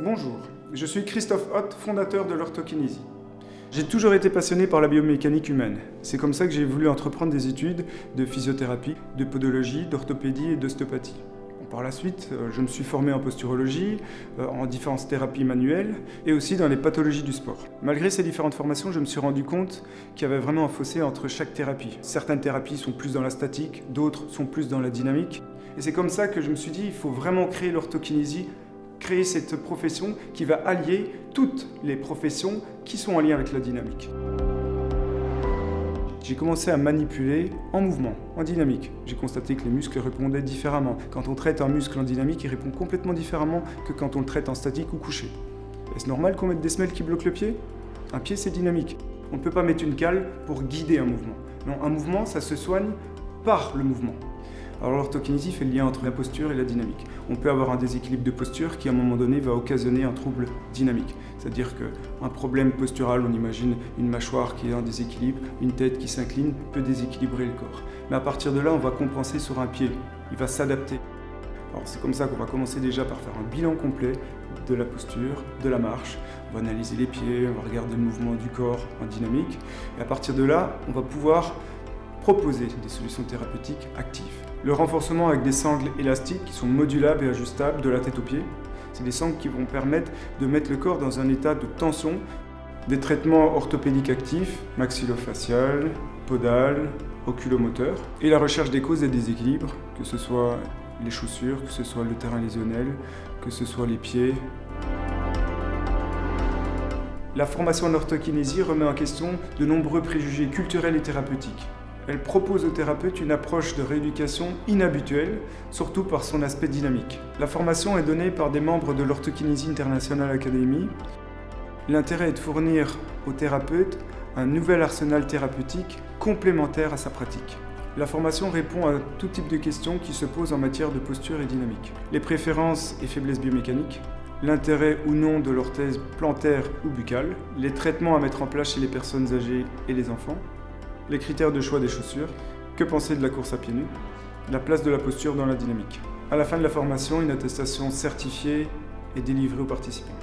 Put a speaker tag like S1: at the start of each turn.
S1: Bonjour, je suis Christophe Hott, fondateur de l'orthokinésie. J'ai toujours été passionné par la biomécanique humaine. C'est comme ça que j'ai voulu entreprendre des études de physiothérapie, de podologie, d'orthopédie et d'ostéopathie. Par la suite, je me suis formé en posturologie, en différentes thérapies manuelles et aussi dans les pathologies du sport. Malgré ces différentes formations, je me suis rendu compte qu'il y avait vraiment un fossé entre chaque thérapie. Certaines thérapies sont plus dans la statique, d'autres sont plus dans la dynamique. Et c'est comme ça que je me suis dit, il faut vraiment créer l'orthokinésie, créer cette profession qui va allier toutes les professions qui sont en lien avec la dynamique. J'ai commencé à manipuler en mouvement, en dynamique. J'ai constaté que les muscles répondaient différemment. Quand on traite un muscle en dynamique, il répond complètement différemment que quand on le traite en statique ou couché. Est-ce normal qu'on mette des semelles qui bloquent le pied ? Un pied, c'est dynamique. On ne peut pas mettre une cale pour guider un mouvement. Non, un mouvement, ça se soigne par le mouvement. Alors l'orthokinésie fait le lien entre la posture et la dynamique. On peut avoir un déséquilibre de posture qui à un moment donné va occasionner un trouble dynamique. C'est-à-dire qu'un problème postural, on imagine une mâchoire qui est en déséquilibre, une tête qui s'incline, peut déséquilibrer le corps. Mais à partir de là, on va compenser sur un pied, il va s'adapter. Alors c'est comme ça qu'on va commencer déjà par faire un bilan complet de la posture, de la marche. On va analyser les pieds, on va regarder le mouvement du corps en dynamique. Et à partir de là, on va pouvoir proposer des solutions thérapeutiques actives. Le renforcement avec des sangles élastiques qui sont modulables et ajustables de la tête aux pieds. C'est des sangles qui vont permettre de mettre le corps dans un état de tension. Des traitements orthopédiques actifs, maxillofacial, podal, oculomoteur. Et la recherche des causes des déséquilibres, que ce soit les chaussures, que ce soit le terrain lésionnel, que ce soit les pieds. La formation en orthokinésie remet en question de nombreux préjugés culturels et thérapeutiques. Elle propose aux thérapeutes une approche de rééducation inhabituelle, surtout par son aspect dynamique. La formation est donnée par des membres de l'Orthokinésie International Academy. L'intérêt est de fournir aux thérapeutes un nouvel arsenal thérapeutique complémentaire à sa pratique. La formation répond à tout type de questions qui se posent en matière de posture et dynamique. Les préférences et faiblesses biomécaniques, l'intérêt ou non de l'orthèse plantaire ou buccale, les traitements à mettre en place chez les personnes âgées et les enfants, les critères de choix des chaussures, que penser de la course à pieds nus, la place de la posture dans la dynamique. À la fin de la formation, une attestation certifiée est délivrée aux participants.